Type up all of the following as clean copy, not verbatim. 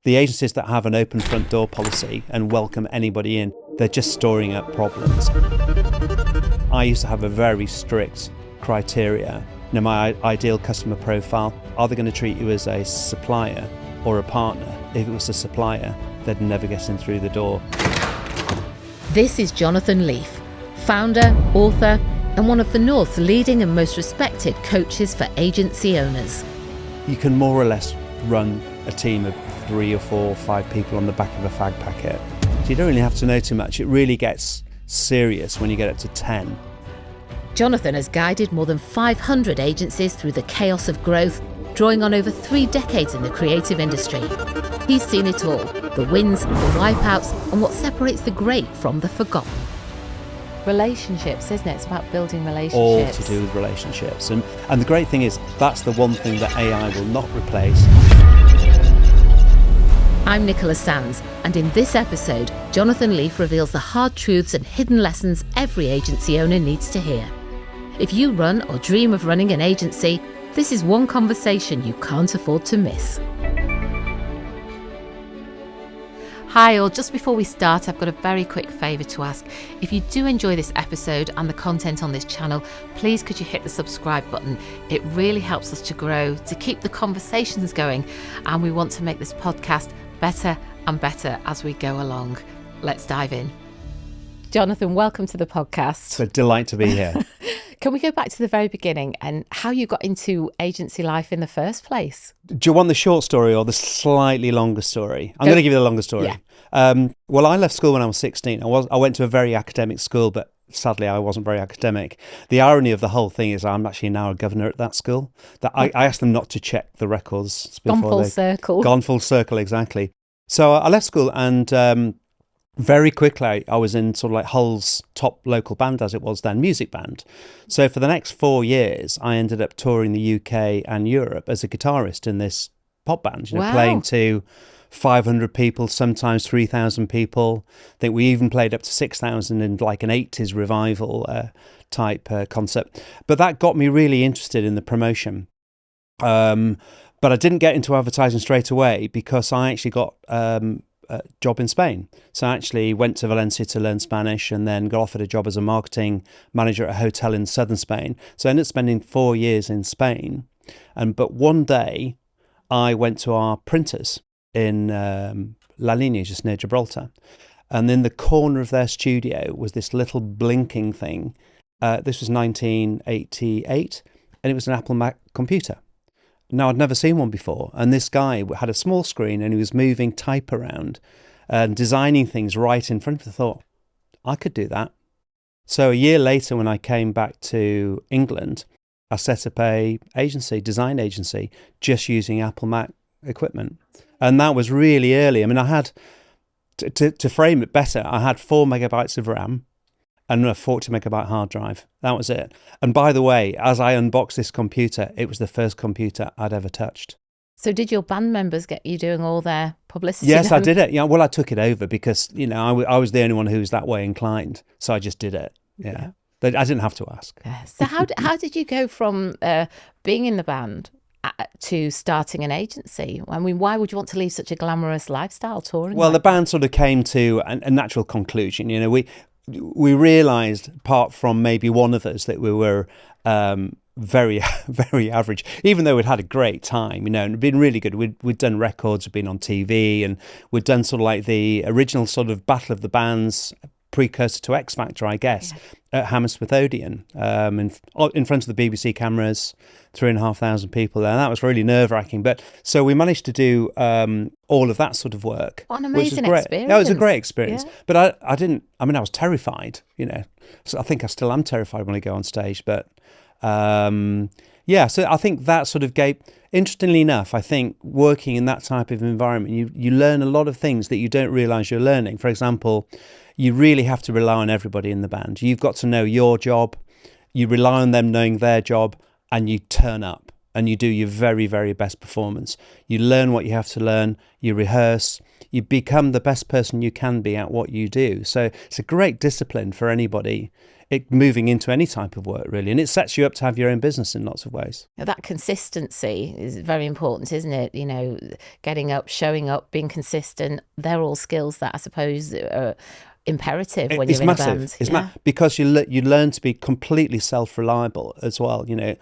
The agencies that have an open front door policy and welcome anybody in, they're just storing up problems. I used to have a very strict criteria. My ideal customer profile, are they going to treat you as a supplier or a partner? If it was a supplier, they'd never get in through the door. This is Jonathan Leafe, founder, author, and one of the North's leading and most respected coaches for agency owners. You can more or less run a team of 3 or 4 or 5 people on the back of a fag packet. So you don't really have to know too much. It really gets serious when you get up to 10. Jonathan has guided more than 500 agencies through the chaos of growth, drawing on over 3 decades in the creative industry. He's seen it all, the wins, the wipeouts, and what separates the great from the forgotten. Relationships, isn't it? It's about building relationships. All to do with relationships. And the great thing is, that's the one thing that AI will not replace. I'm Nicola Sands, and in this episode, Jonathan Leafe reveals the hard truths and hidden lessons every agency owner needs to hear. If you run or dream of running an agency, this is one conversation you can't afford to miss. Hi all, just before we start, I've got a very quick favour to ask. If you do enjoy this episode and the content on this channel, please could you hit the subscribe button? It really helps us to grow, to keep the conversations going, and we want to make this podcast better and better as we go along. Let's dive in. Jonathan, welcome to the podcast. It's a delight to be here. Can we go back to the very beginning and how you got into agency life in the first place? Do you want the short story or the slightly longer story? I'm going to give you the longer story. Yeah. Well, I left school when I was 16. I went to a very academic school, but sadly, I wasn't very academic. The irony of the whole thing is I'm actually now a governor at that school. That I asked them not to check the records. Gone full circle. Gone full circle, exactly. So I left school and very quickly I was in sort of like Hull's top local band, as it was then, music band. So for the next 4 years, I ended up touring the UK and Europe as a guitarist in this pop band, Wow. playing to 500 people, sometimes 3,000 people. I think we even played up to 6,000 in like an 80s revival type concept. But that got me really interested in the promotion. But I didn't get into advertising straight away because I actually got a job in Spain. So I actually went to Valencia to learn Spanish and then got offered a job as a marketing manager at a hotel in southern Spain. So I ended up spending 4 years in Spain. But one day I went to our printers in La Linea, just near Gibraltar. And in the corner of their studio was this little blinking thing. This was 1988, and it was an Apple Mac computer. Now, I'd never seen one before. And this guy had a small screen and he was moving type around and designing things right in front of the thought, I could do that. So a year later, when I came back to England, I set up a design agency, just using Apple Mac equipment. And that was really early. I mean, I had, to frame it better, I had 4 megabytes of RAM and a 40 megabyte hard drive. That was it. And by the way, as I unboxed this computer, it was the first computer I'd ever touched. So did your band members get you doing all their publicity? Yes, then? I did it. Yeah, well, I took it over because, I was the only one who was that way inclined. So I just did it. Yeah. But I didn't have to ask. Yeah. So how did you go from being in the band to starting an agency? I mean, why would you want to leave such a glamorous lifestyle touring? Well, the band sort of came to a natural conclusion. We realised, apart from maybe one of us, that we were very, very average, even though we'd had a great time, and it'd been really good. We'd done records, we'd been on TV, and we'd done sort of like the original sort of Battle of the Bands, precursor to X Factor, I guess, at Hammersmith Odeon, in front of the BBC cameras, 3,500 people there. And that was really nerve-wracking. But so we managed to do all of that sort of work. What an amazing experience. Yeah, it was a great experience. Yeah. But I was terrified, So I think I still am terrified when I go on stage. But so I think that sort of gave, interestingly enough, I think working in that type of environment, you learn a lot of things that you don't realise you're learning. For example, you really have to rely on everybody in the band. You've got to know your job. You rely on them knowing their job, and you turn up and you do your very, very best performance. You learn what you have to learn. You rehearse. You become the best person you can be at what you do. So it's a great discipline for anybody moving into any type of work, really. And it sets you up to have your own business in lots of ways. Now, that consistency is very important, isn't it? You know, getting up, showing up, being consistent. They're all skills that I suppose are imperative when you're in massive. a band. It's massive because you learn to be completely self-reliable as well, you know,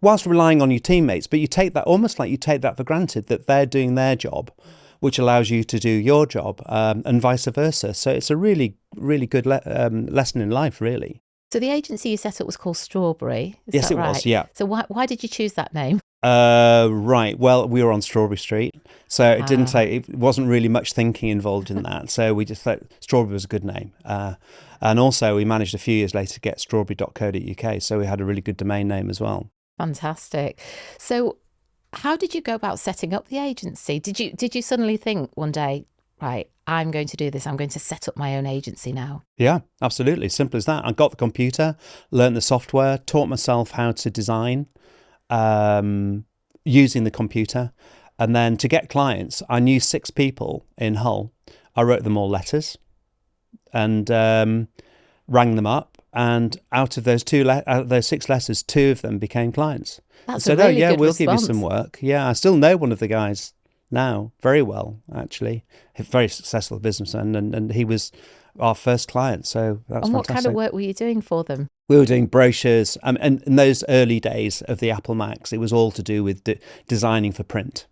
whilst relying on your teammates. But you take that almost like you take that for granted, that they're doing their job, which allows you to do your job, and vice versa. So it's a really, really good lesson in life, really. So the agency you set up was called Strawberry. Is Yes, that it right? was, yeah. So why did you choose that name? Right. Well, we were on Strawberry Street, so it wasn't really much thinking involved in that. So we just thought Strawberry was a good name. And also we managed a few years later to get strawberry.co.uk. So we had a really good domain name as well. Fantastic. So how did you go about setting up the agency? Did you suddenly think one day, right, I'm going to do this, I'm going to set up my own agency now? Yeah, absolutely. Simple as that. I got the computer, learned the software, taught myself how to design using the computer. And then to get clients, I knew 6 people in Hull. I wrote them all letters and rang them up. And out of those 6 letters, 2 of them became clients. That's said, a really yeah, good we'll response. give you some work. Yeah, I still know one of the guys now very well, actually. A very successful businessman, and he was our first client. So that's And what fantastic. kind of work were you doing for them? We were doing brochures, and in those early days of the Apple Macs, it was all to do with designing for print.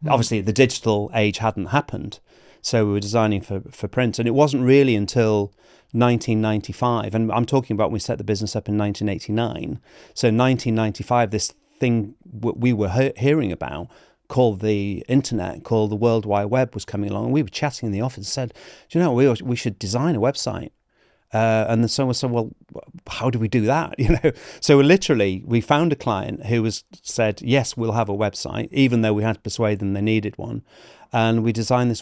Obviously, the digital age hadn't happened, so we were designing for print. And it wasn't really until 1995, and I'm talking about when we set the business up in 1989. So 1995, this thing we were hearing about called the internet, called the World Wide Web, was coming along. And we were chatting in the office and said, do you know, we should design a website. And then someone said, well, how do we do that? You know, so we found a client who said, yes, we'll have a website, even though we had to persuade them they needed one. And we designed this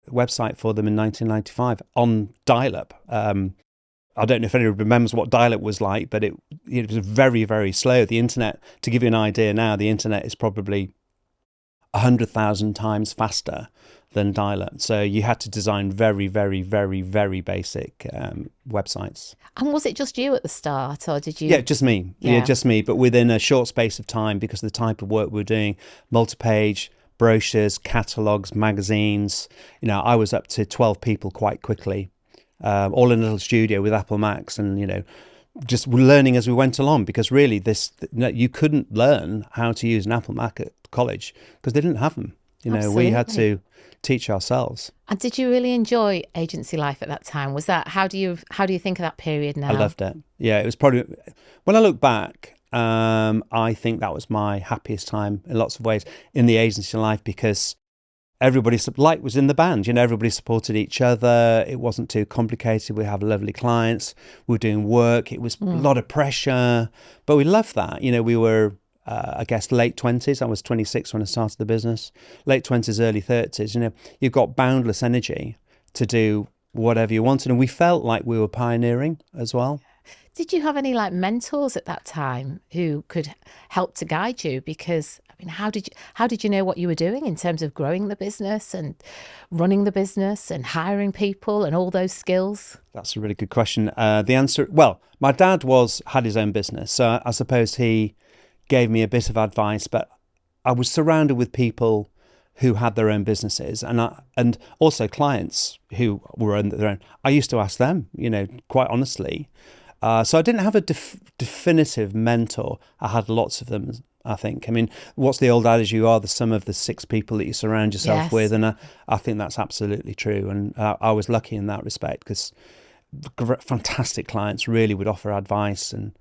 website for them in 1995 on dial-up. I don't know if anyone remembers what dial-up was like, but it was very, very slow. The internet, to give you an idea now, the internet is probably 100,000 times faster than dial-up. So you had to design very, very, very, very basic websites. And was it just you at the start, or did you? Yeah, just me. Yeah, just me. But within a short space of time, because of the type of work we were doing, multi-page brochures, catalogues, magazines. You know, I was up to 12 people quite quickly, all in a little studio with Apple Macs, and just learning as we went along. Because really, you couldn't learn how to use an Apple Mac at college because they didn't have them. Absolutely. We had to teach ourselves. And did you really enjoy agency life at that time? Was that how do you think of that period now? I loved it. Yeah, it was probably, when I look back, I think that was my happiest time in lots of ways in the agency life, because everybody was in the band. Everybody supported each other. It wasn't too complicated. We have lovely clients. We were doing work. It was a lot of pressure, but we loved that. We were, I guess, late 20s. I was 26 when I started the business. Late 20s, early 30s. You've got boundless energy to do whatever you wanted. And we felt like we were pioneering as well. Did you have any mentors at that time who could help to guide you? Because how did you know what you were doing in terms of growing the business and running the business and hiring people and all those skills? That's a really good question. The answer, well, my dad had his own business, so I suppose he gave me a bit of advice, but I was surrounded with people who had their own businesses, and also clients who were on their own. I used to ask them, quite honestly. So I didn't have a definitive mentor. I had lots of them, I think. What's the old adage? You are the sum of the 6 people that you surround yourself with. And I think that's absolutely true. And I was lucky in that respect, because fantastic clients really would offer advice and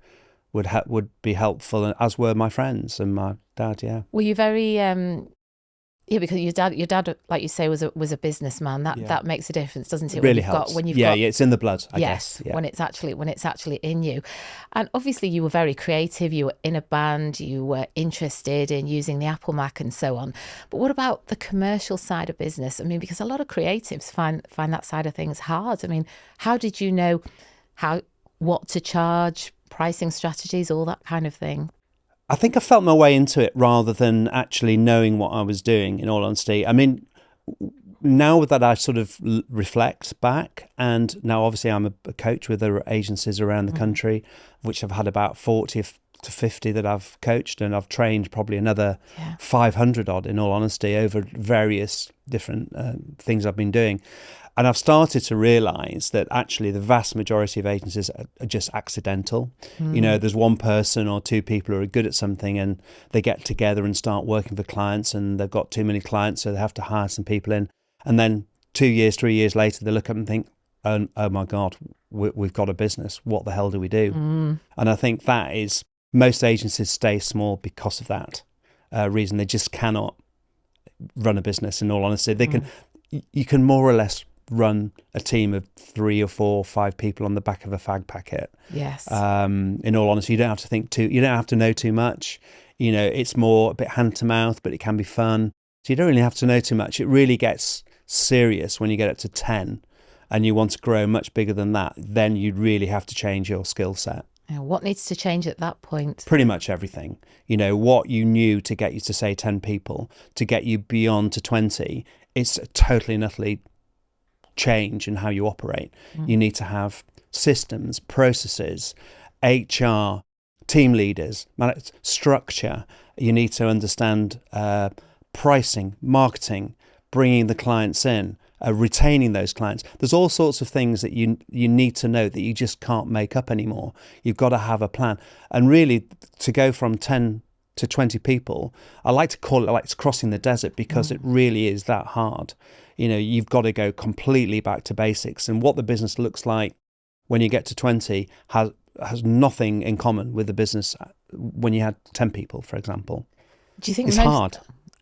would be helpful, as were my friends and my dad. Yeah. Were you very because your dad, like you say, was a businessman. That makes a difference, doesn't it? It really helps. Yeah, it's in the blood, I guess. Yeah. When it's actually in you. And obviously you were very creative, you were in a band, you were interested in using the Apple Mac and so on. But what about the commercial side of business? Because a lot of creatives find that side of things hard. How did you know what to charge, pricing strategies, all that kind of thing? I think I felt my way into it rather than actually knowing what I was doing, in all honesty. now that I sort of reflect back, and now obviously I'm a coach with other agencies around the country, which I've had about 40 to 50 that I've coached, and I've trained probably another 500 odd, in all honesty, over various different things I've been doing. And I've started to realise that actually the vast majority of agencies are just accidental. You know, there's one person or two people who are good at something, and they get together and start working for clients, and they've got too many clients, so they have to hire some people in. And then 2 years, 3 years later, they look up and think, oh my God, we've got a business. What the hell do we do? And I think that is, most agencies stay small because of that reason. They just cannot run a business, in all honesty. You can more or less run a team of 3 or 4 or 5 people on the back of a fag packet. Yes. In all honesty, you don't have to think you don't have to know too much. You know, it's more a bit hand to mouth, but it can be fun. So you don't really have to know too much. It really gets serious when you get up to 10 and you want to grow much bigger than that. Then you really have to change your skill set. What needs to change at that point? Pretty much everything. You know, what you knew to get you to, say, 10 people, to get you beyond to 20, it's a totally and utterly change in how you operate. You need to have systems, processes, HR, team leaders, structure. You need to understand pricing, marketing, bringing the clients in, retaining those clients. There's all sorts of things that you need to know that you just can't make up anymore. You've got to have a plan. And really, to go from 10 to 20 people, I like to call it like crossing the desert, because it really is that hard. You know, you've got to go completely back to basics. And what the business looks like when you get to 20 has nothing in common with the business when you had 10 people, for example. Do you think it's hard?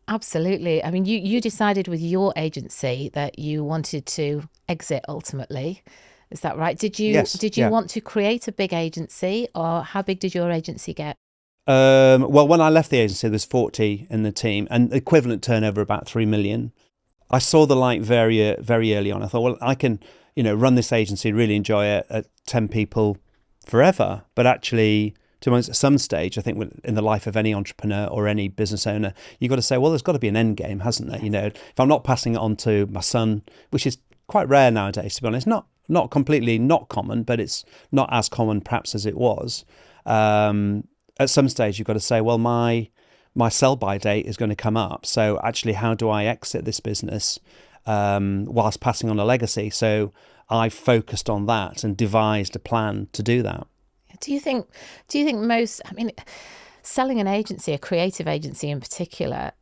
Absolutely. I mean, you decided with your agency that you wanted to exit ultimately. Is that right? Did you want to create a big agency, or how big did your agency get? Well, when I left the agency, there was 40 in the team, and equivalent turnover about 3 million. I saw the light very early on. I thought, well, I can, run this agency, really enjoy it at 10 people forever. But actually, to be honest, at some stage, I think in the life of any entrepreneur or any business owner, you've got to say, well, there's got to be an end game, hasn't there? Yes. If I'm not passing it on to my son, which is quite rare nowadays, to be honest, not completely not common, but it's not as common perhaps as it was. At some stage, you've got to say, well, my sell-by date is going to come up. So actually, how do I exit this business whilst passing on a legacy? So I focused on that and devised a plan to do that. Do you think most, selling an agency, a creative agency in particular,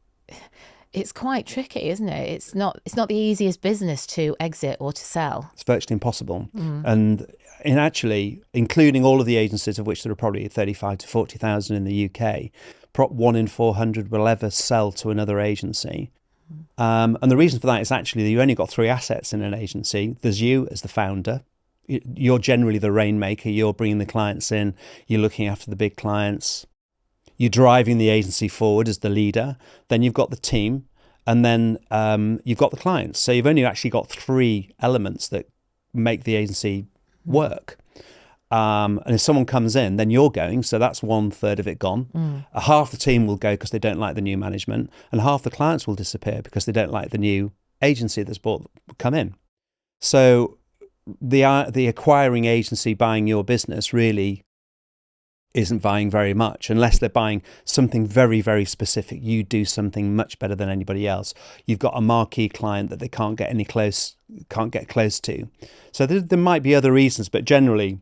it's quite tricky, isn't it? It's not the easiest business to exit or to sell. It's virtually impossible. And actually, including all of the agencies, of which there are probably 35 to 40,000 in the UK, 1 in 400 will ever sell to another agency. And the reason for that is actually that you only got 3 assets in an agency. There's you as the founder. You're generally the rainmaker. You're bringing the clients in. You're looking after the big clients. You're driving the agency forward as the leader. Then you've got the team, and then you've got the clients. So you've only actually got 3 elements that make the agency work. And if someone comes in, then you're going. So that's 1/3 of it gone. Half the team will go because they don't like the new management, and half the clients will disappear because they don't like the new agency that's come in. So the acquiring agency buying your business really isn't buying very much, unless they're buying something very, very specific. You do something much better than anybody else. You've got a marquee client that they can't get close to. So there might be other reasons, but generally,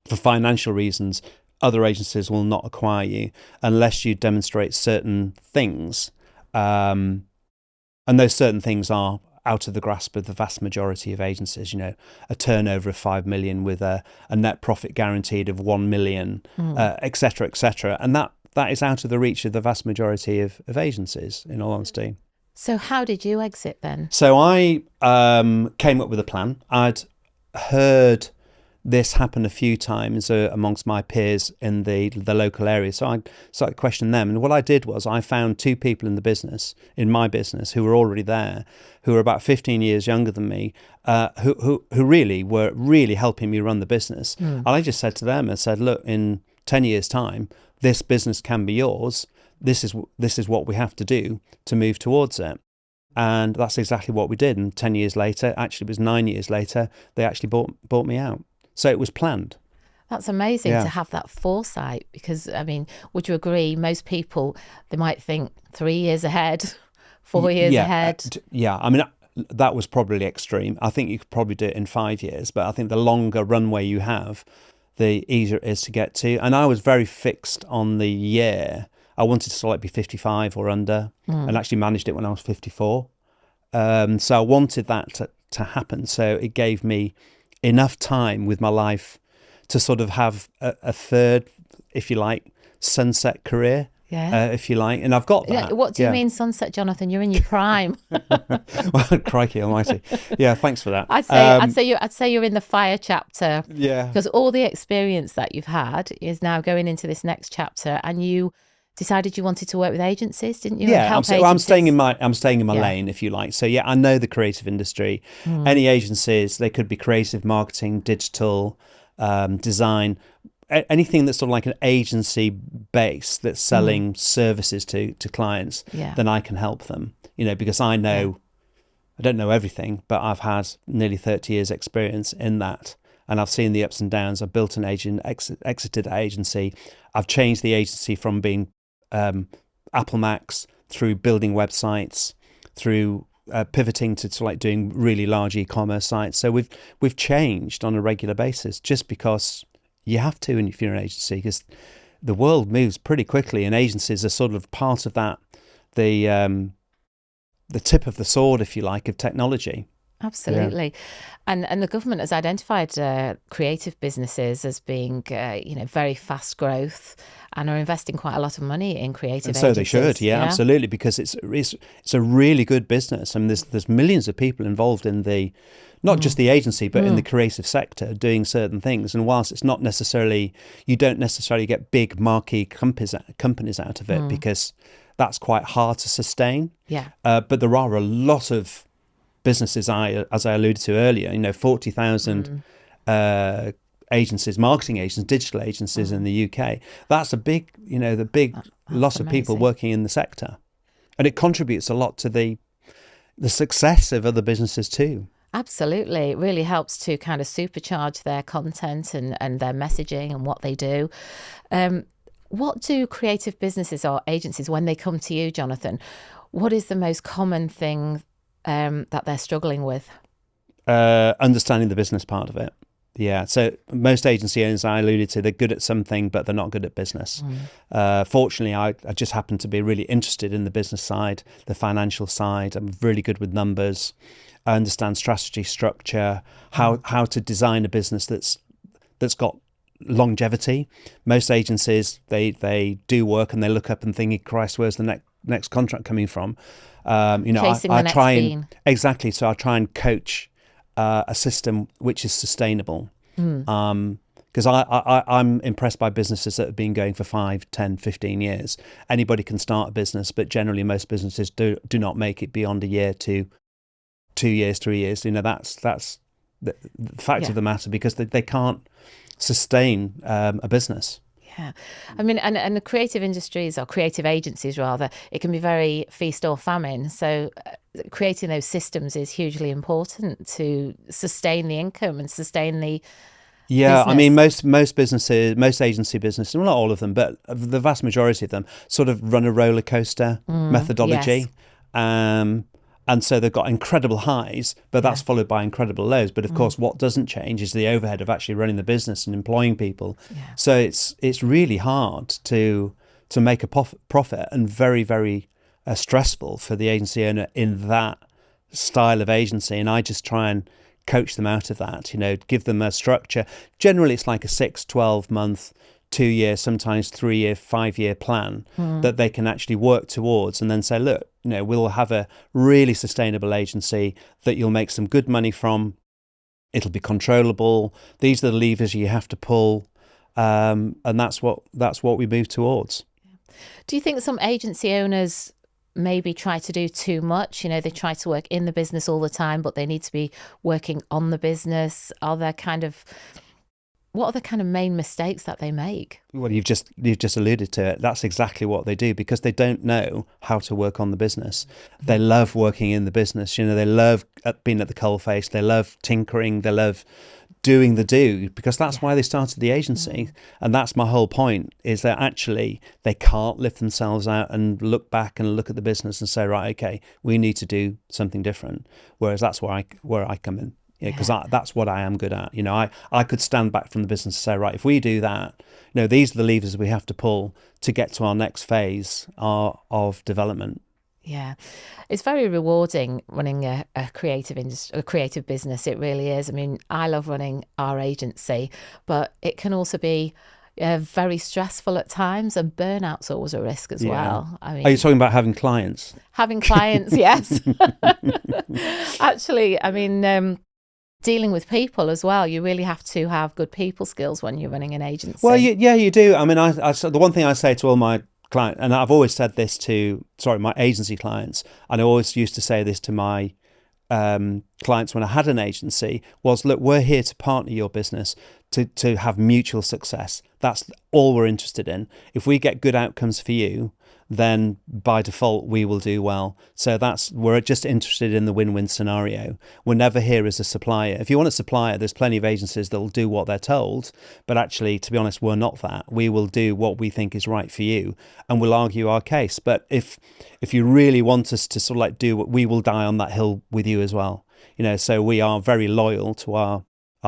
for financial reasons, other agencies will not acquire you unless you demonstrate certain things. And those certain things are out of the grasp of the vast majority of agencies, a turnover of 5 million with a net profit guaranteed of 1 million, et cetera, et cetera. And that is out of the reach of the vast majority of agencies, in all honesty. So how did you exit then? So I came up with a plan. I'd heard this happen a few times amongst my peers in the local area. So I started questioning them. And what I did was I found 2 people in my business, who were already there, who were about 15 years younger than me, who really were really helping me run the business. And I just said to them, look, in 10 years' time, this business can be yours. This is what we have to do to move towards it. And that's exactly what we did. And 10 years later, actually it was 9 years later, they actually bought me out. So it was planned. That's amazing Yeah. to have that foresight, because, I mean, would you agree, most people, they might think 3 years ahead, 4 years ahead. Yeah, I mean, that was probably extreme. I think you could probably do it in 5 years, but I think the longer runway you have, the easier it is to get to. And I was very fixed on the year. I wanted to like be 55 or under, and actually managed it when I was 54. So I wanted that to happen. So it gave me enough time with my life to sort of have a third, if you like, sunset career, if you like. And I've got that. What do you mean sunset, Jonathan? You're in your prime. Well, crikey almighty. Yeah, thanks for that. I'd say you're in the fire chapter. Yeah. Because all the experience that you've had is now going into this next chapter, and you decided you wanted to work with agencies, didn't you? Yeah, I'm staying in my lane, if you like. So yeah, I know the creative industry. Any agencies, they could be creative, marketing, digital, design, anything that's sort of like an agency base that's selling services to clients. Then I can help them. Because I know, I don't know everything, but I've had nearly 30 years experience in that. And I've seen the ups and downs. I've built an agent, exited the agency. I've changed the agency from being Apple Macs through building websites, through pivoting to like doing really large e-commerce sites. So we've changed on a regular basis, just because you have to, and if you're an agency, because the world moves pretty quickly, and agencies are sort of part of that, the tip of the sword, if you like, of technology. Absolutely. And the government has identified creative businesses as being, very fast growth, and are investing quite a lot of money in creative agencies. So they should, yeah, absolutely, because it's a really good business. I mean, there's millions of people involved in not just the agency, but in the creative sector doing certain things. And whilst it's not necessarily, you don't necessarily get big marquee companies out of it, because that's quite hard to sustain. Yeah. But there are a lot of businesses, as I alluded to earlier, 40,000 agencies, marketing agencies, digital agencies in the UK. That's a big, lots of people working in the sector, and it contributes a lot to the success of other businesses too. Absolutely. It really helps to kind of supercharge their content and their messaging and what they do. What do creative businesses or agencies, when they come to you, Jonathan, what is the most common thing that they're struggling with? Understanding the business part of it. Yeah. So most agency owners, I alluded to, they're good at something, but they're not good at business. Fortunately, I just happen to be really interested in the business side, the financial side. I'm really good with numbers. I understand strategy, structure, how to design a business that's got longevity. Most agencies, they do work and they look up and think, Christ, where's the next contract coming from? I try and exactly. So I try and coach a system which is sustainable. Because I'm impressed by businesses that have been going for 5, 10, 15 years. Anybody can start a business, but generally most businesses do not make it beyond a year to 2 years, 3 years. That's the fact of the matter, because they can't sustain a business. Yeah. I mean, and the creative industries, or creative agencies rather, it can be very feast or famine. So creating those systems is hugely important to sustain the income and sustain the business. I mean, most businesses, most agency businesses, well, not all of them, but the vast majority of them sort of run a roller coaster methodology. Yes. And so they've got incredible highs, but that's followed by incredible lows. But of course, what doesn't change is the overhead of actually running the business and employing people. Yeah. So it's really hard to make a profit, and very, very stressful for the agency owner in that style of agency. And I just try and coach them out of that, give them a structure. Generally, it's like a 6, 12 month, 2 year, sometimes 3 year, 5 year plan that they can actually work towards, and then say, look, we'll have a really sustainable agency that you'll make some good money from. It'll be controllable. These are the levers you have to pull, and that's what we move towards. Do you think some agency owners maybe try to do too much? They try to work in the business all the time, but they need to be working on the business. Are there kind of what are the kind of main mistakes that they make? Well, you've just alluded to it. That's exactly what they do, because they don't know how to work on the business. They love working in the business. They love being at the coalface. They love tinkering. They love doing the do, because that's why they started the agency. And that's my whole point, is that actually they can't lift themselves out and look back and look at the business and say, right, okay, we need to do something different. Whereas that's where I come in. Because that's what I am good at. I could stand back from the business and say, right, if we do that, these are the levers we have to pull to get to our next phase of development. Yeah, it's very rewarding running a creative industry, a creative business. It really is. I mean, I love running our agency, but it can also be very stressful at times, and burnout's always a risk as well. I mean, are you talking about having clients? Having clients, yes. Actually, I mean, dealing with people as well. You really have to have good people skills when you're running an agency. Well, you do. I mean, the one thing I say to all my clients, and I've always said this to, my agency clients, and I always used to say this to my clients when I had an agency, was, look, we're here to partner your business to have mutual success. That's all we're interested in. If we get good outcomes for you, then by default we will do well. So we're just interested in the win-win scenario. We're never here as a supplier. If you want a supplier, there's plenty of agencies that'll do what they're told, but actually, to be honest, we're not that. We will do what we think is right for you, and we'll argue our case. But if you really want us to sort of like do what, we will die on that hill with you as well. So we are very loyal to our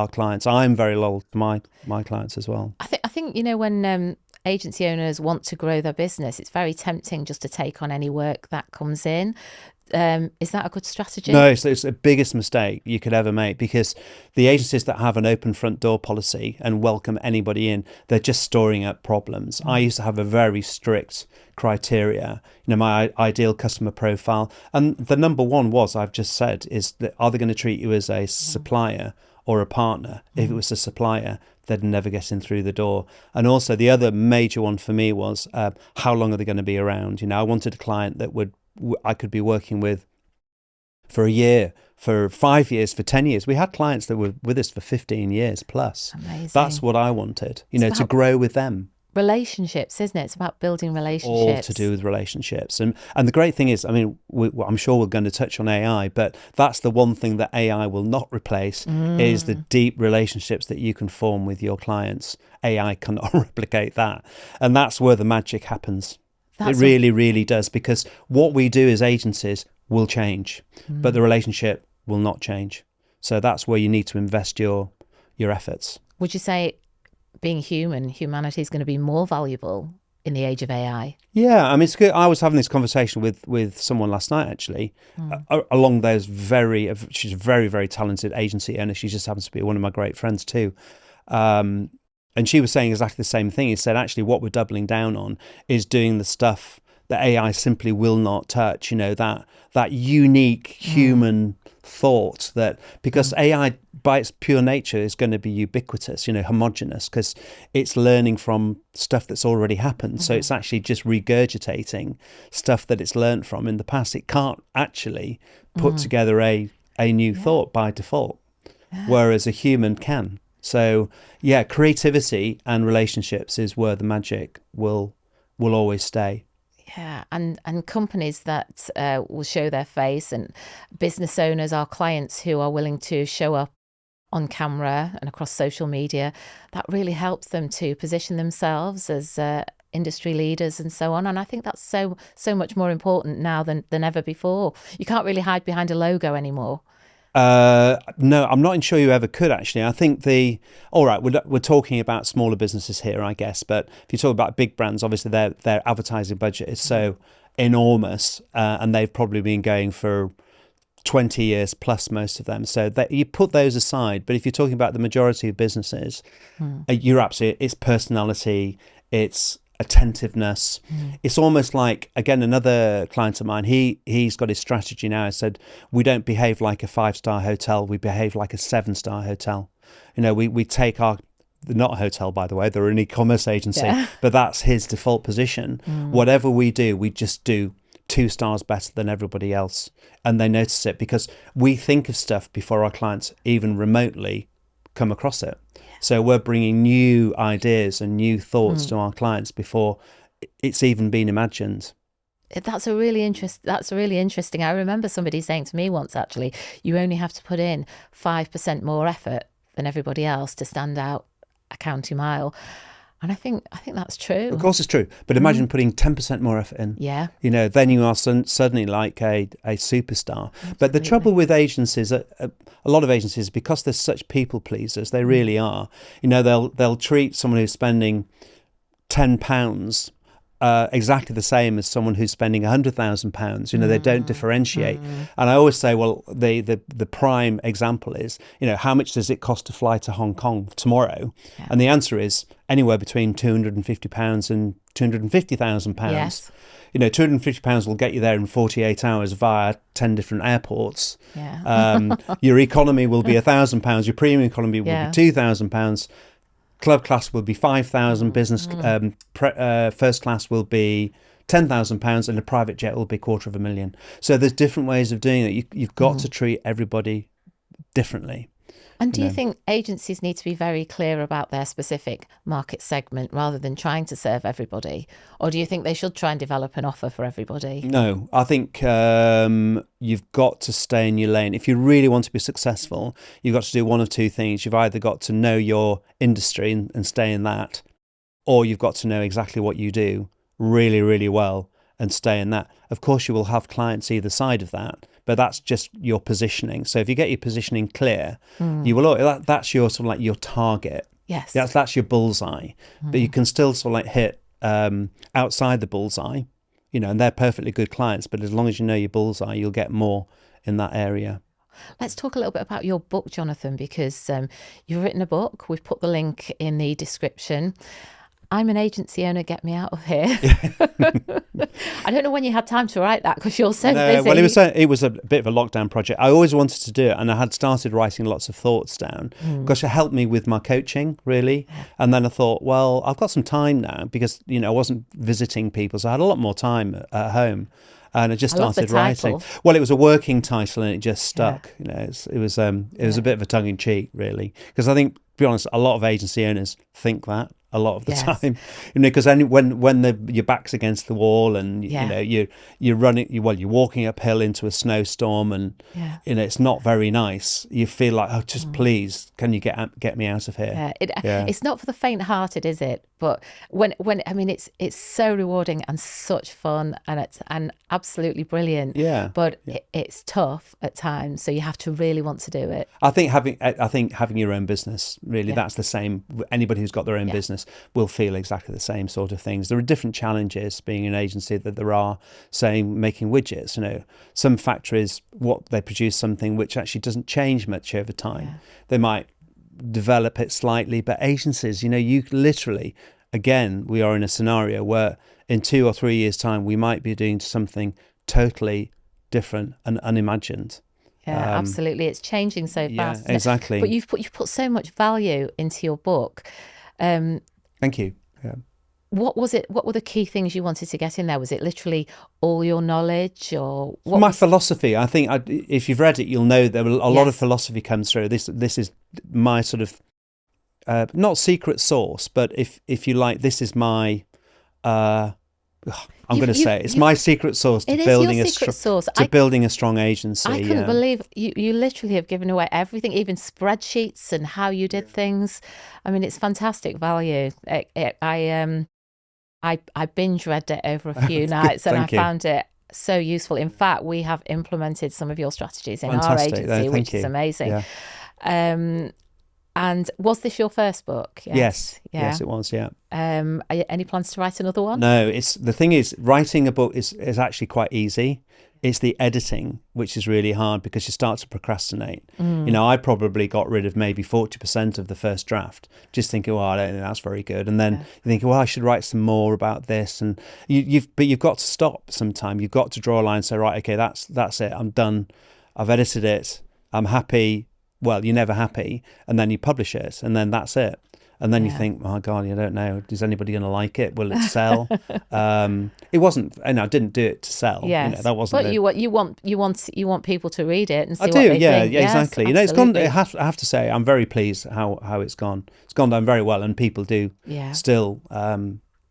clients. I'm very loyal to my clients as well. I think when agency owners want to grow their business, it's very tempting just to take on any work that comes in. Is that a good strategy? No, it's the biggest mistake you could ever make, because the agencies that have an open front door policy and welcome anybody in, they're just storing up problems. I used to have a very strict criteria, my ideal customer profile. And the number one was, I've just said, is that are they going to treat you as a supplier or a partner? If it was a supplier, they'd never get in through the door. And also the other major one for me was, how long are they going to be around? I wanted a client that I could be working with for a year, for 5 years, for 10 years. We had clients that were with us for 15 years plus. Amazing. That's what I wanted, to grow with them. Relationships, isn't it? It's about building relationships. All to do with relationships. And the great thing is, I mean, I'm sure we're going to touch on AI, but that's the one thing that AI will not replace, is the deep relationships that you can form with your clients. AI cannot replicate that. And that's where the magic happens. It really, really does, because what we do as agencies will change, but the relationship will not change. So that's where you need to invest your efforts. Would you say being humanity is going to be more valuable in the age of AI? Yeah, I mean, it's good. I was having this conversation with someone last night, actually, along those she's a very, very talented agency owner. She just happens to be one of my great friends too. And she was saying exactly the same thing. He said, actually, what we're doubling down on is doing the stuff that AI simply will not touch, that unique human thought, that because AI by its pure nature is going to be ubiquitous, homogenous, because it's learning from stuff that's already happened. So it's actually just regurgitating stuff that it's learned from in the past. It can't actually put together a new thought by default, whereas a human can. So yeah, creativity and relationships is where the magic will always stay. Yeah, and companies that will show their face, and business owners, our clients who are willing to show up on camera and across social media, that really helps them to position themselves as industry leaders and so on. And I think that's so much more important now than ever before. You can't really hide behind a logo anymore. No, I'm not sure you ever could, actually. I think all right, we're talking about smaller businesses here, I guess, but if you talk about big brands, obviously their advertising budget is so enormous, and they've probably been going for 20 years plus, most of them. So you put those aside, but if you're talking about the majority of businesses, you're absolutely, it's personality, it's attentiveness. It's almost like, again, another client of mine, he's got his strategy now. I said, we don't behave like a 5-star hotel, we behave like a 7-star hotel. We take they're not a hotel, by the way, they're an e-commerce agency, but that's his default position. Whatever we do, we just do 2 stars better than everybody else. And they notice it, because we think of stuff before our clients even remotely come across it. So we're bringing new ideas and new thoughts to our clients before it's even been imagined. That's really interesting. I remember somebody saying to me once, actually, you only have to put in 5% more effort than everybody else to stand out a county mile. And I think that's true. Of course it's true. But imagine putting 10% more effort in. Yeah. Then you are suddenly like a superstar. Absolutely. But the trouble with agencies, a lot of agencies, because they're such people pleasers, they really are. They'll treat someone who's spending £10 exactly the same as someone who's spending £100,000. They don't differentiate. And I always say, well, the prime example is, how much does it cost to fly to Hong Kong tomorrow? Yeah. And the answer is anywhere between £250 and £250,000. Yes. £250 will get you there in 48 hours via 10 different airports. Yeah. Your economy will be £1,000. Your premium economy will be £2,000. Club class will be 5,000, business first class will be £10,000, and a private jet will be £250,000. So there's different ways of doing it. You've got to treat everybody differently. And do you think agencies need to be very clear about their specific market segment rather than trying to serve everybody? Or do you think they should try and develop an offer for everybody? No, I think you've got to stay in your lane. If you really want to be successful, you've got to do one of two things. You've either got to know your industry and stay in that, or you've got to know exactly what you do really, really well and stay in that. Of course, you will have clients either side of that, but that's just your positioning. So if you get your positioning clear, you will. That's your sort of like your target. Yes. That's your bullseye. But you can still sort of like hit outside the bullseye, and they're perfectly good clients. But as long as you know your bullseye, you'll get more in that area. Let's talk a little bit about your book, Jonathan, because you've written a book. We've put the link in the description. I'm an agency owner, get me out of here. I don't know when you had time to write that because you're so busy. Well, it was a bit of a lockdown project. I always wanted to do it, and I had started writing lots of thoughts down because it helped me with my coaching, really. And then I thought, well, I've got some time now because, I wasn't visiting people, so I had a lot more time at home. And I just started writing. Well, it was a working title, and it just stuck. It was a bit of a tongue in cheek, really, because I think, to be honest, a lot of agency owners think that a lot of the time, because when your back's against the wall and you're running, you're walking uphill into a snowstorm, and it's not very nice. You feel like, oh, just please, can you get me out of here? It's not for the faint-hearted, is it? But when it's so rewarding and such fun, and it's absolutely brilliant. But it's tough at times, so you have to really want to do it. I think having your own business, really, that's the same. Anybody who's got their own business will feel exactly the same sort of things. There are different challenges being an agency that there are, say, making widgets. Some factories, what they produce something which actually doesn't change much over time. They might develop it slightly, but agencies, you literally, again, we are in a scenario where in 2 or 3 years' time, we might be doing something totally different and unimagined. Absolutely. It's changing so fast. Exactly. But you've put so much value into your book. Thank you. What was it? What were the key things you wanted to get in there? Was it literally all your knowledge, or my philosophy? I think if you've read it, you'll know that a lot of philosophy comes through. This is my sort of not secret sauce, but if you like, this is my. I'm going to say it's my secret sauce to building a strong agency. I couldn't believe you literally have given away everything, even spreadsheets and how you did things. I mean, it's fantastic value. I binge read it over a few nights, and I found it so useful. In fact, we have implemented some of your strategies in our agency, which is amazing. And was this your first book? Yes, it was. Yeah. Any plans to write another one? No. The thing is, writing a book is actually quite easy. It's the editing which is really hard because you start to procrastinate. I probably got rid of maybe 40% of the first draft, just thinking, well, I don't think that's very good. And then you think, well, I should write some more about this. And you've got to stop sometime. You've got to draw a line and say, right, okay, that's it. I'm done. I've edited it. I'm happy. Well, you're never happy, and then you publish it, and then that's it. And then you think, oh God, I don't know. Is anybody going to like it? Will it sell? It wasn't, and I didn't do it to sell. Yes, That wasn't. But you want people to read it and see I what do. they think. Yeah, Yes, exactly. It's gone. I have to say, I'm very pleased how it's gone. It's gone down very well, and people do still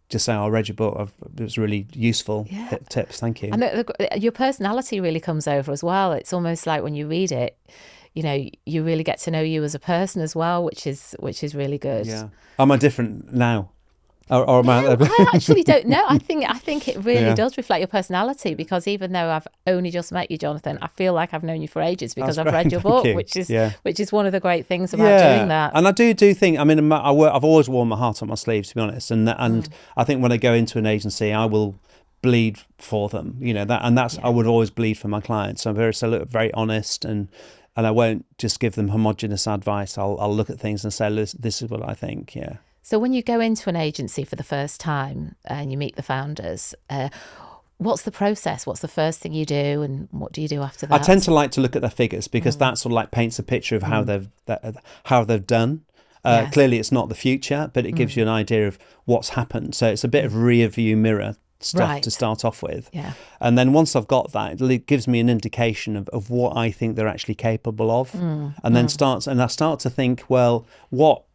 just say, I read your book. It was really useful tips. Thank you. And your personality really comes over as well. It's almost like when you read it, you really get to know you as a person as well, which is really good. Yeah. Am I different now? Or am I actually don't know. I think it really does reflect your personality, because even though I've only just met you, Jonathan, I feel like I've known you for ages because I've read your book, which is one of the great things about doing that. And I do think, I've always worn my heart on my sleeve, to be honest. And I think when I go into an agency, I will bleed for them, I would always bleed for my clients. I'm very honest, and I won't just give them homogenous advice. I'll look at things and say, this is what I think. Yeah. So when you go into an agency for the first time and you meet the founders, what's the process? What's the first thing you do, and what do you do after that? I tend to like to look at their figures, because that sort of like paints a picture of how they've done. Clearly, it's not the future, but it gives you an idea of what's happened. So it's a bit of rear view mirror stuff to start off with. Yeah. And then once I've got that, it gives me an indication of what I think they're actually capable of. And then I start to think, well, what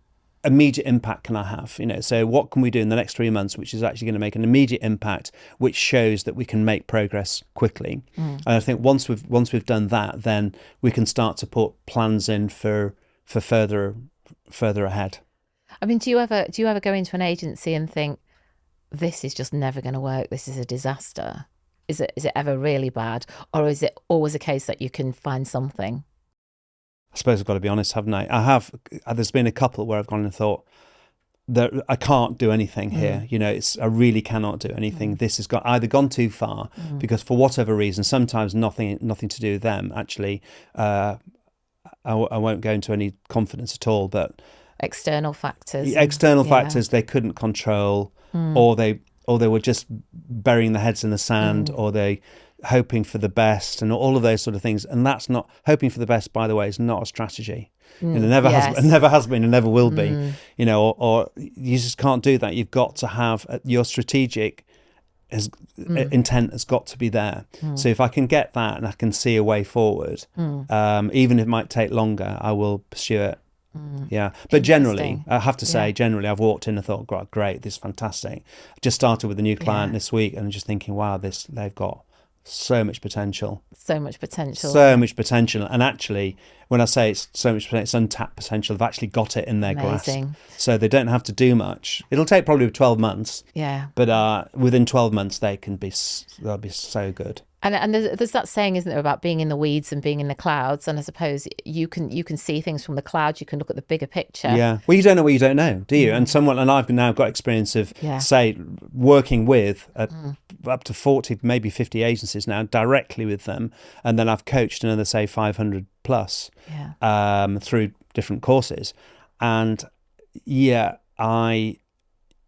immediate impact can I have? So what can we do in the next 3 months which is actually going to make an immediate impact, which shows that we can make progress quickly. And I think once we've done that, then we can start to put plans in for further ahead. I mean, do you ever go into an agency and think, this is just never going to work, this is a disaster? Is it ever really bad, or is it always a case that you can find something? I suppose I've got to be honest, haven't I? There's been a couple where I've gone and thought that I can't do anything here. I really cannot do anything. This has either gone too far, because for whatever reason, sometimes nothing to do with them. Actually, I won't go into any confidence at all, but external factors they couldn't control, or they were just burying their heads in the sand, or they hoping for the best, and all of those sort of things. And that's not hoping for the best, by the way, is not a strategy. It never has been and never will be. Or you just can't do that. You've got to have your strategic intent has got to be there. So if I can get that and I can see a way forward, even if it might take longer, I will pursue it. Yeah, but generally, I have to say, I've walked in and thought, great, this is fantastic. I just started with a new client this week, and I'm just thinking, wow, they've got so much potential. And actually, when I say it's so much potential, it's untapped potential. They've actually got it in their grasp, so they don't have to do much. It'll take probably 12 months, but within 12 months they'll be so good. And there's that saying, isn't there, about being in the weeds and being in the clouds? And I suppose you can see things from the clouds. You can look at the bigger picture. Yeah. Well, you don't know what you don't know, do you? And I've now got experience of, say, working with up to 40, maybe 50 agencies now, directly with them. And then I've coached another, say, 500 plus through different courses. And I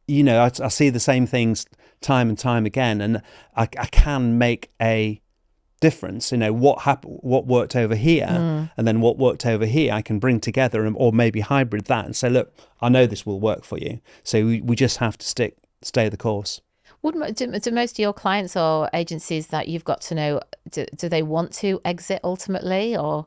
see the same things time and time again, and I can make a difference. What worked over here, and then what worked over here, I can bring together, or maybe hybrid that, and say, look, I know this will work for you. So we just have to stay the course. Do most of your clients or agencies that you've got to know, do they want to exit ultimately, or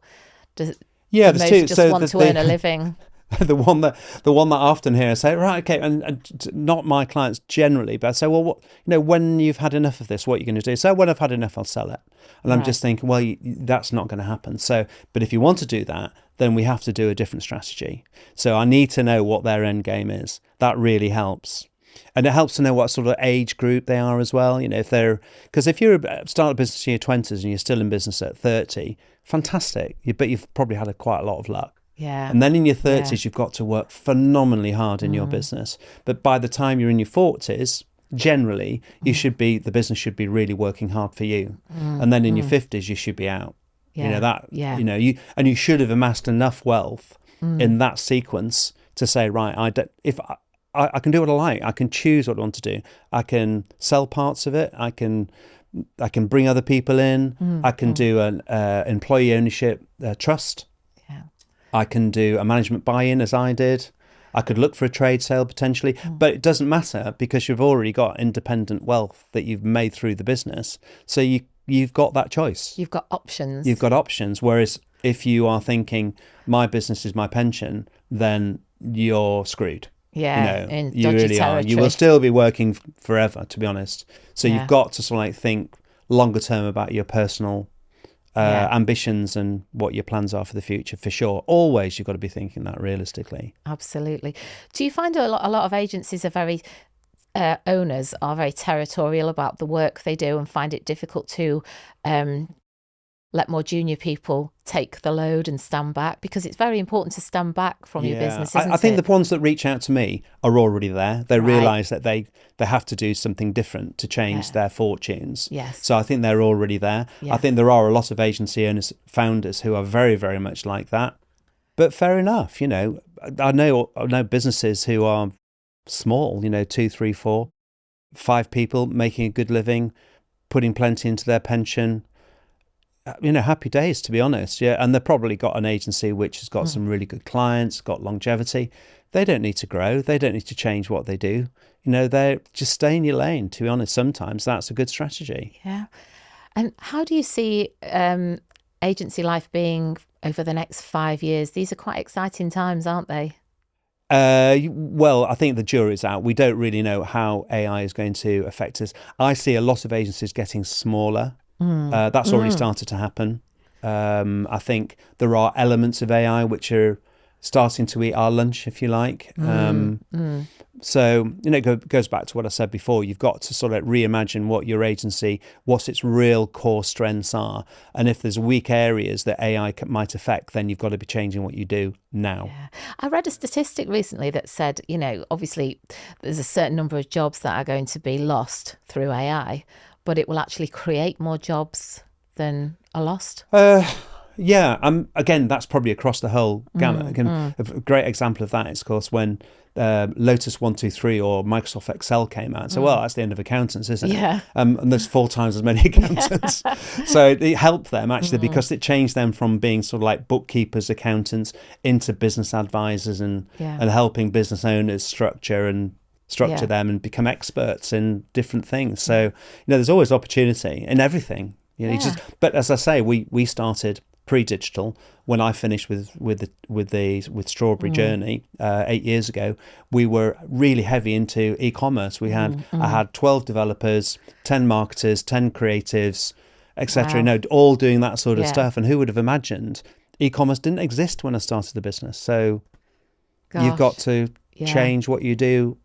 do most just want to earn a living? The one that I often hear, I say, right, okay, and not my clients generally, but I say, well, when you've had enough of this, what are you going to do? So when I've had enough, I'll sell it. And I'm just thinking, well, that's not going to happen. So, but if you want to do that, then we have to do a different strategy. So I need to know what their end game is. That really helps. And it helps to know what sort of age group they are as well. Because if you're start a business in your 20s and you're still in business at 30, fantastic. But you've probably had quite a lot of luck. Yeah. And then in your 30s, you've got to work phenomenally hard in your business. But by the time you're in your 40s, generally, the business should be really working hard for you. And then in your 50s, you should be out. You should have amassed enough wealth in that sequence to say, right, I can do what I like. I can choose what I want to do. I can sell parts of it. I can bring other people in. I can do an employee ownership trust. I can do a management buy-in, as I did. I could look for a trade sale potentially, but it doesn't matter because you've already got independent wealth that you've made through the business. So you've got that choice. You've got options. You've got options. Whereas if you are thinking my business is my pension, then you're screwed. Yeah, in you dodgy really territory. are. You will still be working forever, to be honest. So Yeah. you've got to sort of like think longer term about your personal ambitions and what your plans are for the future, for sure. Always, you've got to be thinking that realistically. Absolutely. Do you find a lot of agencies are very owners are very territorial about the work they do and find it difficult to let more junior people take the load and stand back? Because it's very important to stand back from your business, isn't I think it? the ones that reach out to me are already there. They Right. realise that they have to do something different to change their fortunes. Yes. So I think they're already there. Yeah. I think there are a lot of agency owners, founders who are very, very much like that. But fair enough, I know businesses who are small, 2, 3, 4, 5 people making a good living, putting plenty into their pension. Happy days, to be honest. Yeah. And they've probably got an agency which has got some really good clients, got longevity. They don't need to grow. They don't need to change what they do. They just stay in your lane, to be honest. Sometimes that's a good strategy. Yeah. And how do you see agency life being over the next 5 years? These are quite exciting times, aren't they? Well, I think the jury's out. We don't really know how AI is going to affect us. I see a lot of agencies getting smaller. That's already started to happen. I think there are elements of AI which are starting to eat our lunch, if you like. So, it goes back to what I said before. You've got to sort of reimagine what your agency, what its real core strengths are. And if there's weak areas that AI might affect, then you've got to be changing what you do now. Yeah. I read a statistic recently that said, obviously there's a certain number of jobs that are going to be lost through AI, but it will actually create more jobs than are lost. Yeah, again, that's probably across the whole gamut. A great example of that is, of course, when Lotus 123 or Microsoft Excel came out. So, well, that's the end of accountants, isn't it? Yeah. And there's 4 times as many accountants. So it helped them, actually, because it changed them from being sort of like bookkeepers, accountants, into business advisors and helping business owners structure them and become experts in different things. So, there's always opportunity in everything. But as I say, we started pre-digital. When I finished with Strawberry Journey 8 years ago, we were really heavy into e-commerce. I had 12 developers, 10 marketers, 10 creatives, etc. Wow. All doing that sort of stuff. And who would have imagined e-commerce didn't exist when I started the business? So you've got to change what you do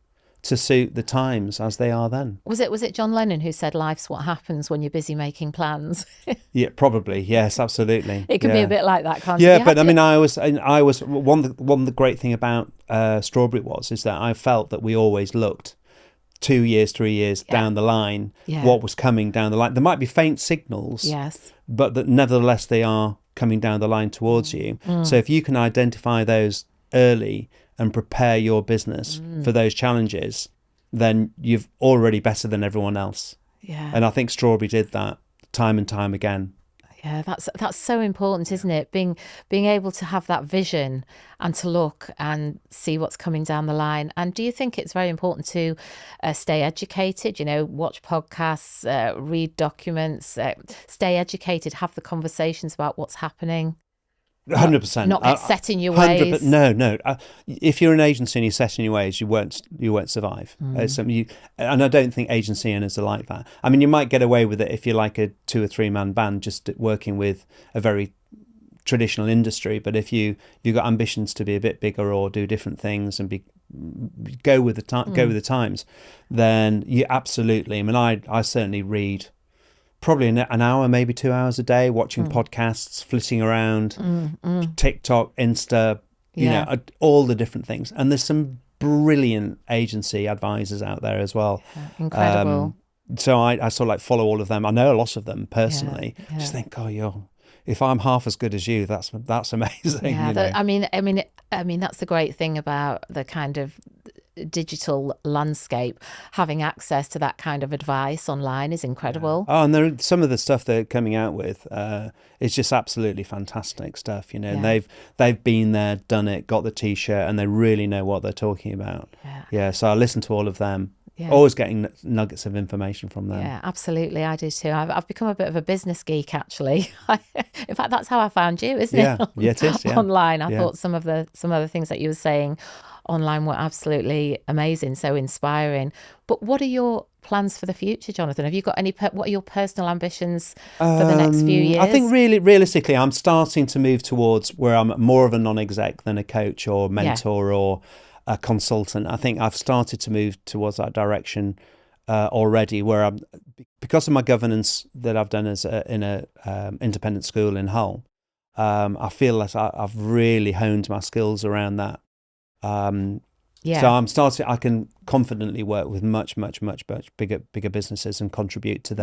to suit the times as they are then. Was it John Lennon who said life's what happens when you're busy making plans? Yeah, probably. Yes, absolutely. It can be a bit like that, can't it? Yeah, but I mean, I was one of the great thing about Strawberry is that I felt that we always looked 2 years, 3 years down the line, what was coming down the line. There might be faint signals, but that nevertheless they are coming down the line towards you. So if you can identify those early and prepare your business for those challenges, then you've already better than everyone else. Yeah. And I think Strawberry did that time and time again. Yeah, that's so important, isn't it? Being able to have that vision and to look and see what's coming down the line. And do you think it's very important to stay educated, watch podcasts, read documents, stay educated, have the conversations about what's happening? 100%. Not get set in your ways. No. If you're an agency and you're set in your ways, you won't survive. And I don't think agency owners are like that. I mean, you might get away with it if you're like a 2 or 3 man band just working with a very traditional industry. But if you've got ambitions to be a bit bigger or do different things and go with the times, then you absolutely. I mean, I certainly read probably an hour, maybe 2 hours a day, watching podcasts, flitting around, TikTok, Insta, all the different things. And there's some brilliant agency advisors out there as well. Yeah, incredible. So I sort of like follow all of them. I know a lot of them personally. Just think, if I'm half as good as you, that's amazing. Yeah, I mean, that's the great thing about the kind of digital landscape, having access to that kind of advice online is incredible. Oh, and some of the stuff they're coming out with is just absolutely fantastic stuff, And they've been there, done it, got the T-shirt, and they really know what they're talking about. Yeah. So I listen to all of them. Yeah. Always getting nuggets of information from them. Yeah, absolutely. I do too. I've become a bit of a business geek, actually. In fact, that's how I found you, isn't it? Yeah, it is. Yeah. Online. I thought some of the things that you were saying online were absolutely amazing, so inspiring. But what are your plans for the future, Jonathan? Have you got what are your personal ambitions for the next few years? I think realistically, I'm starting to move towards where I'm more of a non-exec than a coach or mentor or a consultant. I think I've started to move towards that direction already, where I'm, because of my governance that I've done in a independent school in Hull. I feel that I've really honed my skills around that. So I can confidently work with much bigger businesses and contribute to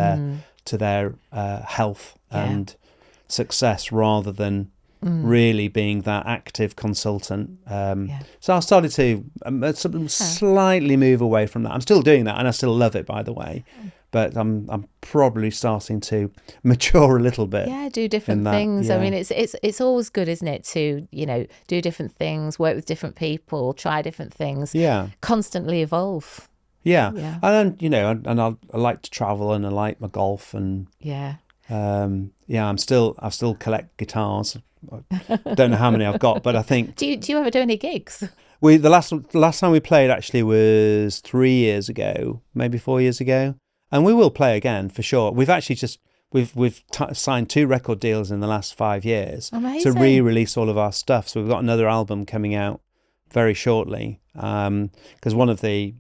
their health and success, rather than really being that active consultant. So I started to slightly move away from that. I'm still doing that, and I still love it, by the way. But I'm probably starting to mature a little bit. Yeah, do different things. I mean, it's always good, isn't it, to do different things, work with different people, try different things. Yeah, constantly evolve. Yeah. And I like to travel, and I like my golf, and I still collect guitars. I don't know how many I've got, but I think. Do you ever do any gigs? The last time we played actually was 3 years ago, maybe 4 years ago, and we will play again for sure. We've actually we've signed 2 record deals in the last 5 years. Amazing. To re-release all of our stuff. So we've got another album coming out very shortly, because one of the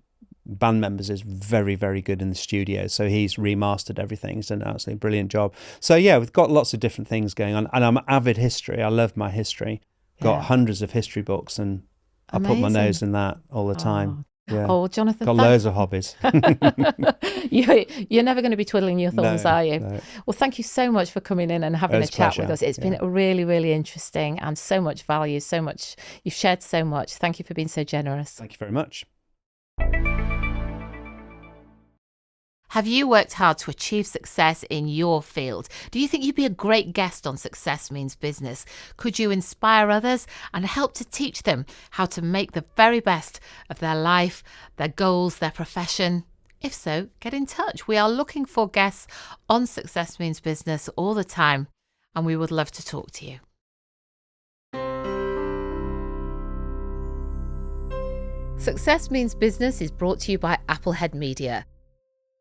band members is very, very good in the studio, so he's remastered everything. He's done an absolutely brilliant job. So we've got lots of different things going on, and I'm avid history. I love my history. Got hundreds of history books, and I put my nose in that all the time. Oh, Jonathan, got loads of hobbies. You're never going to be twiddling your thumbs, are you? No. Well, thank you so much for coming in and having a chat with us. It's been really, really interesting, and so much value, so much. You've shared so much. Thank you for being so generous. Thank you very much. Have you worked hard to achieve success in your field? Do you think you'd be a great guest on Success Means Business? Could you inspire others and help to teach them how to make the very best of their life, their goals, their profession? If so, get in touch. We are looking for guests on Success Means Business all the time, and we would love to talk to you. Success Means Business is brought to you by Applehead Media.